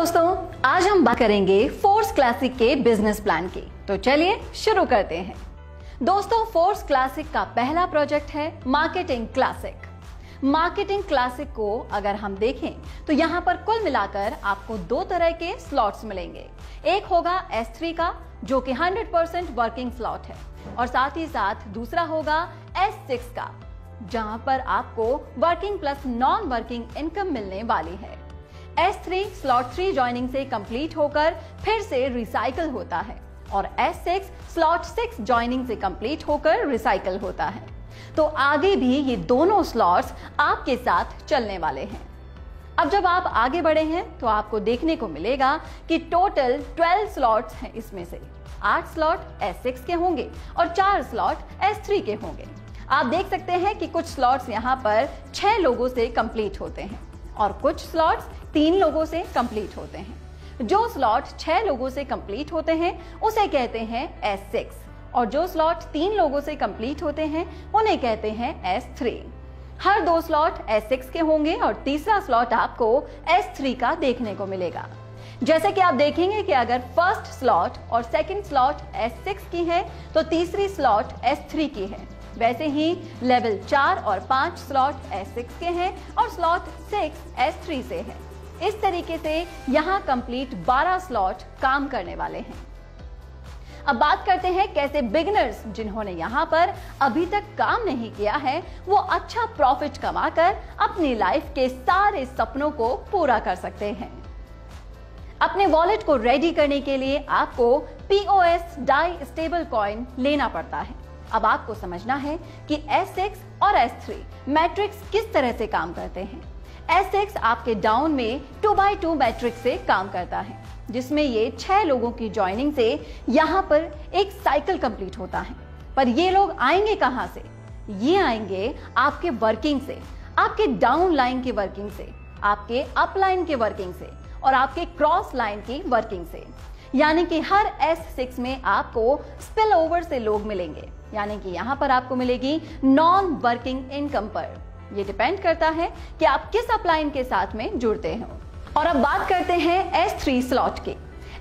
दोस्तों, आज हम बात करेंगे फोर्स क्लासिक के बिजनेस प्लान की। तो चलिए शुरू करते हैं। दोस्तों, फोर्स क्लासिक का पहला प्रोजेक्ट है मार्केटिंग क्लासिक। मार्केटिंग क्लासिक को अगर हम देखें तो यहाँ पर कुल मिलाकर आपको दो तरह के स्लॉट्स मिलेंगे। एक होगा S3 का, जो कि 100% वर्किंग स्लॉट है, और साथ ही साथ दूसरा होगा S6 का, जहां पर आपको working plus non working income मिलने वाली है। S3 स्लॉट 3 ज्वाइनिंग से कंप्लीट होकर फिर से रिसाइकल होता है, और S6 स्लॉट 6 ज्वाइनिंग से कंप्लीट होकर रिसाइकल होता है। तो आगे भी ये दोनों स्लॉट्स आपके साथ चलने वाले हैं। अब जब आप आगे बढ़े हैं तो आपको देखने को मिलेगा कि टोटल 12 स्लॉट्स हैं। इसमें से 8 स्लॉट S6 के होंगे और 4 स्लॉट S3 के होंगे। आप देख सकते हैं कि कुछ स्लॉट्स यहाँ पर 6 लोगों से कंप्लीट होते हैं और कुछ स्लॉट्स 3 लोगों से कंप्लीट होते हैं। जो स्लॉट 6 लोगों से कंप्लीट होते हैं उसे कहते हैं S6, और जो स्लॉट 3 लोगों से कंप्लीट होते हैं उन्हें कहते हैं S3। हर 2 स्लॉट S6 के होंगे और तीसरा स्लॉट आपको S3 का देखने को मिलेगा। जैसे कि आप देखेंगे कि अगर फर्स्ट स्लॉट और सेकंड स्लॉट S6 की है तो तीसरी स्लॉट S3 की है। वैसे ही लेवल 4 और 5 स्लॉट S6 के हैं और स्लॉट 6 S3 से है। इस तरीके से यहाँ कंप्लीट 12 स्लॉट काम करने वाले हैं। अब बात करते हैं कैसे बिगिनर्स जिन्होंने यहाँ पर अभी तक काम नहीं किया है वो अच्छा प्रॉफिट कमाकर अपनी लाइफ के सारे सपनों को पूरा कर सकते हैं। अपने वॉलेट को रेडी करने के लिए आपको POS डाई स्टेबल कॉइन लेना पड़ता है। अब आपको समझना है कि S6 और S3 मैट्रिक्स किस तरह से काम करते हैं। S6 आपके डाउन में 2x2 मैट्रिक्स से काम करता है, जिसमें ये 6 लोगों की ज्वाइनिंग से यहाँ पर एक साइकिल कंप्लीट होता है। पर ये लोग आएंगे कहाँ से? ये आएंगे आपके वर्किंग से, आपके डाउन लाइन की वर्किंग से, आपके अप लाइन की वर्किंग से और आपके क्रॉस लाइन की वर्किंग से। यानी कि हर S6 में आपको स्पिल ओवर से लोग मिलेंगे, यानी कि यहाँ पर आपको मिलेगी नॉन वर्किंग इनकम पर। ये डिपेंड करता है कि आप किस अपलाइन के साथ में जुड़ते हो। और अब बात करते हैं S3 स्लॉट की।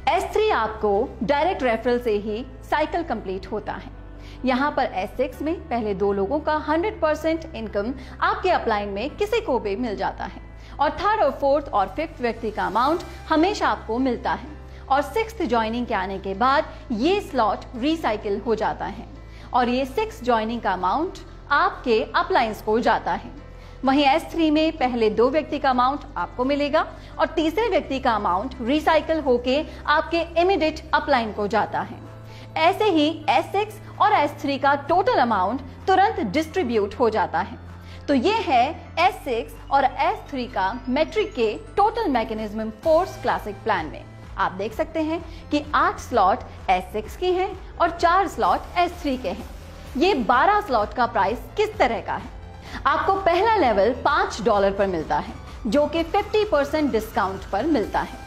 S3 आपको डायरेक्ट रेफरल से ही साइकिल कंप्लीट होता है। यहाँ पर S6 में पहले 2 लोगों का 100% इनकम आपके अपलाइन में किसी को भी मिल जाता है, और थर्ड और फोर्थ और फिफ्थ व्यक्ति का अमाउंट हमेशा आपको मिलता है। और 6th ज्वाइनिंग के आने के बाद ये स्लॉट रिसाइकिल हो जाता है, और ये 6 ज्वाइनिंग का अमाउंट आपके अपलाइंस को जाता है। वहीं S3 में पहले 2 व्यक्ति का अमाउंट आपको मिलेगा और तीसरे व्यक्ति का अमाउंट रिसाइकिल होके आपके इमीडिएट अपलाइन को जाता है। ऐसे ही S6 और S3 का टोटल अमाउंट तुरंत डिस्ट्रीब्यूट हो जाता है। तो ये है S6 और S3 का मैट्रिक के total mechanism force classic plan में। आप देख सकते हैं कि 8 स्लॉट S6 के हैं और 4 स्लॉट S3 के हैं। ये 12 स्लॉट का प्राइस किस तरह का है? आपको पहला लेवल $5 पर मिलता है, जो कि 50% डिस्काउंट पर मिलता है।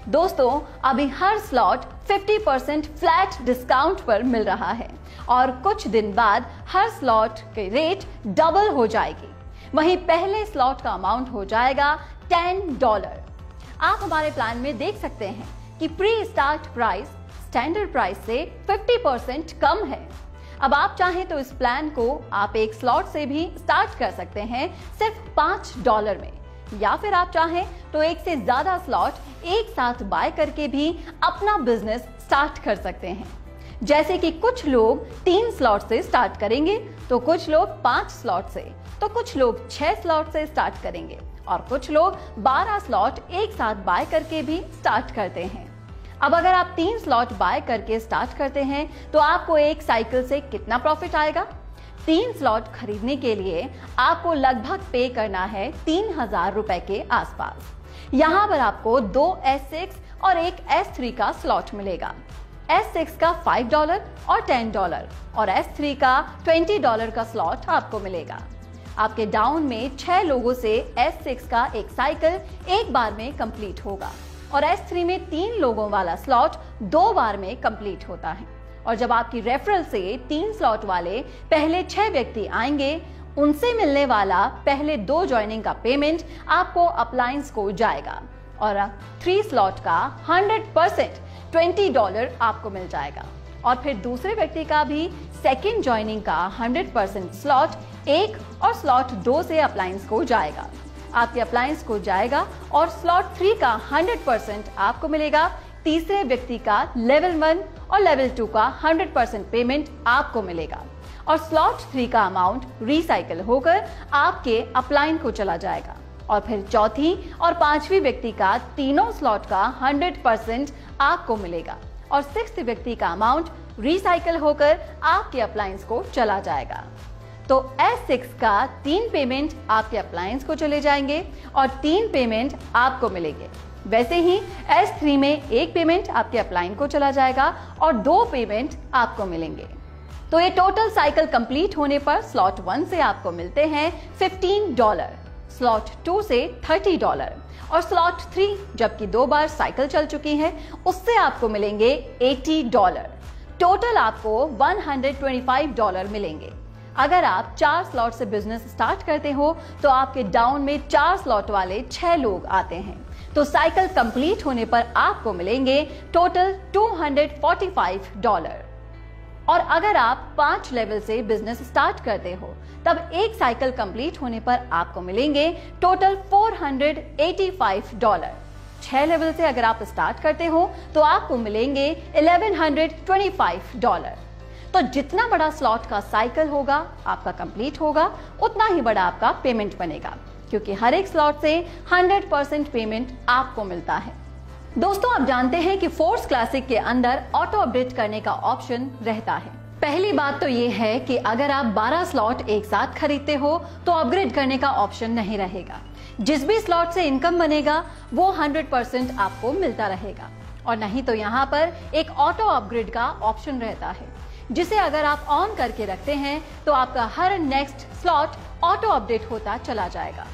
दोस्तों, अभी हर स्लॉट 50% फ्लैट डिस्काउंट पर मिल रहा है, और कुछ दिन बाद हर स्लॉट के रेट डबल हो जाएगी। वहीं पहले स्लॉट का अमाउंट हो जाएगा $10। आप हमारे प्लान में देख सकते हैं कि pre start price standard price से 50% कम है। अब आप चाहें तो इस प्लान को आप एक स्लॉट से भी स्टार्ट कर सकते हैं सिर्फ $5 में, या फिर आप चाहें तो एक से ज्यादा स्लॉट एक साथ बाय करके भी अपना बिजनेस स्टार्ट कर सकते हैं। जैसे कि कुछ लोग 3 स्लॉट से स्टार्ट करेंगे, तो कुछ लोग 5 स्लॉट से, तो कुछ लोग 6 स्लॉट से स्टार्ट करेंगे, और कुछ लोग 12 स्लॉट एक साथ बाय करके भी स्टार्ट करते हैं। अब अगर आप 3 स्लॉट बाय करके स्टार्ट करते हैं तो आपको एक साइकिल से कितना प्रॉफिट आएगा? 3 स्लॉट खरीदने के लिए आपको लगभग पे करना है 3000 रुपए के आसपास। यहाँ पर आपको 2 S6 और एक S3 का स्लॉट मिलेगा। S6 का $5 और $10 और S3 का $20 का स्लॉट आपको मिलेगा। आपके डाउन में 6 लोगों से S6 का एक साइकिल एक बार में कंप्लीट होगा, और S3 में 3 लोगों वाला स्लॉट 2 बार में कंप्लीट होता है। और जब आपकी रेफरल से 3 स्लॉट वाले पहले 6 व्यक्ति आएंगे, उनसे मिलने वाला पहले 2 ज्वाइनिंग का पेमेंट आपको अपलाइंस को जाएगा। और 3 स्लॉट का 100% $20 आपको मिल जाएगा। और फिर दूसरे व्यक्ति का भी सेकेंड ज्वाइनिंग का 100% स्लॉट 1 और स्लॉट 2 से अप्लायंस को जाएगा। आपके अप्लायंस को जाएगा और स्लॉट 3 का 100% आपको मिलेगा। तीसरे व्यक्ति का लेवल 1 और लेवल 2 का 100% पेमेंट आपको मिलेगा और स्लॉट 3 का अमाउंट रिसाइकल होकर आपके अप्लायंस को चला जाएगा। और फिर चौथी और पांचवी व्यक्ति का तीनों स्लॉट का 100% आपको मिलेगा और सिक्स्थ व्यक्ति का अमाउंट रिसाइकल होकर आपके अप्लायंस को चला जाएगा। तो S6 का 3 पेमेंट आपके अप्लायंस को चले जाएंगे और 3 पेमेंट आपको मिलेंगे। वैसे ही S3 में 1 पेमेंट आपके अप्लायंस को चला जाएगा और 2 पेमेंट आपको मिलेंगे। तो ये टोटल साइकिल कंप्लीट होने पर स्लॉट 1 से आपको मिलते हैं $15, स्लॉट 2 से $30 और स्लॉट 3 जबकि 2 बार साइकिल चल चुकी है उससे आपको मिलेंगे $80। टोटल आपको $125 मिलेंगे। अगर आप 4 स्लॉट से बिजनेस स्टार्ट करते हो तो आपके डाउन में 4 स्लॉट वाले 6 लोग आते हैं, तो साइकिल कंप्लीट होने पर आपको मिलेंगे टोटल $245। और अगर आप 5 लेवल से बिजनेस स्टार्ट करते हो तब एक साइकिल कंप्लीट होने पर आपको मिलेंगे टोटल $485। 6 लेवल से अगर आप स्टार्ट करते हो तो आपको मिलेंगे $1125। तो जितना बड़ा स्लॉट का साइकिल होगा आपका कंप्लीट होगा उतना ही बड़ा आपका पेमेंट बनेगा, क्योंकि हर एक स्लॉट से 100% पेमेंट आपको मिलता है। दोस्तों, आप जानते हैं कि फोर्स क्लासिक के अंदर ऑटो अपडेट करने का ऑप्शन रहता है। पहली बात तो ये है कि अगर आप 12 स्लॉट एक साथ खरीदते हो तो अपग्रेड करने का ऑप्शन नहीं रहेगा। जिस भी स्लॉट से इनकम बनेगा वो 100% आपको मिलता रहेगा। और नहीं तो यहाँ पर एक ऑटो अपग्रेड का ऑप्शन रहता है, जिसे अगर आप ऑन करके रखते हैं तो आपका हर नेक्स्ट स्लॉट ऑटो अपडेट होता चला जाएगा।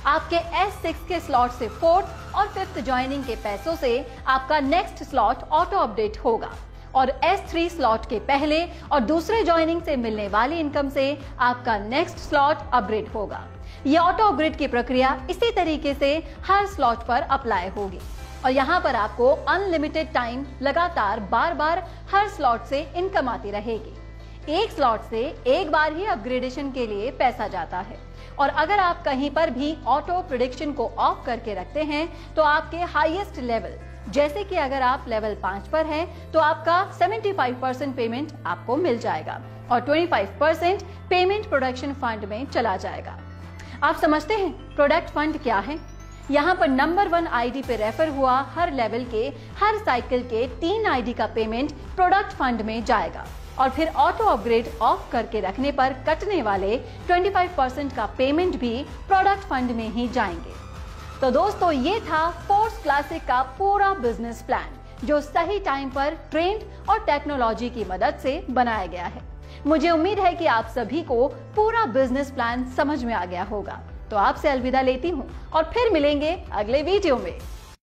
आपके S6 के स्लॉट से 4th और 5th ज्वाइनिंग के पैसों से आपका नेक्स्ट स्लॉट ऑटो अपडेट होगा और S3 स्लॉट के पहले और दूसरे ज्वाइनिंग से मिलने वाली इनकम से आपका नेक्स्ट स्लॉट अपग्रेड होगा। यह ऑटो अपग्रेड की प्रक्रिया इसी तरीके से हर स्लॉट पर अप्लाई होगी और यहाँ पर आपको अनलिमिटेड टाइम लगातार बार बार हर स्लॉट से इनकम आती रहेगी। एक स्लॉट से एक बार ही अपग्रेडेशन के लिए पैसा जाता है और अगर आप कहीं पर भी ऑटो प्रेडिक्शन को ऑफ करके रखते हैं तो आपके हाईएस्ट लेवल, जैसे कि अगर आप लेवल 5 पर हैं तो आपका 75% पेमेंट आपको मिल जाएगा और 25% पेमेंट प्रोडक्शन फंड में चला जाएगा। आप समझते हैं प्रोडक्ट फंड क्या है? यहाँ पर नंबर 1 आईडी पे रेफर हुआ हर लेवल के हर साइकिल के 3 आईडी का पेमेंट प्रोडक्ट फंड में जाएगा और फिर ऑटो अपग्रेड ऑफ करके रखने पर कटने वाले 25% का पेमेंट भी प्रोडक्ट फंड में ही जाएंगे। तो दोस्तों, ये था फोर्स क्लासिक का पूरा बिजनेस प्लान जो सही टाइम पर ट्रेंड और टेक्नोलॉजी की मदद से बनाया गया है। मुझे उम्मीद है कि आप सभी को पूरा बिजनेस प्लान समझ में आ गया होगा। तो आपसे अलविदा लेती हूँ और फिर मिलेंगे अगले वीडियो में।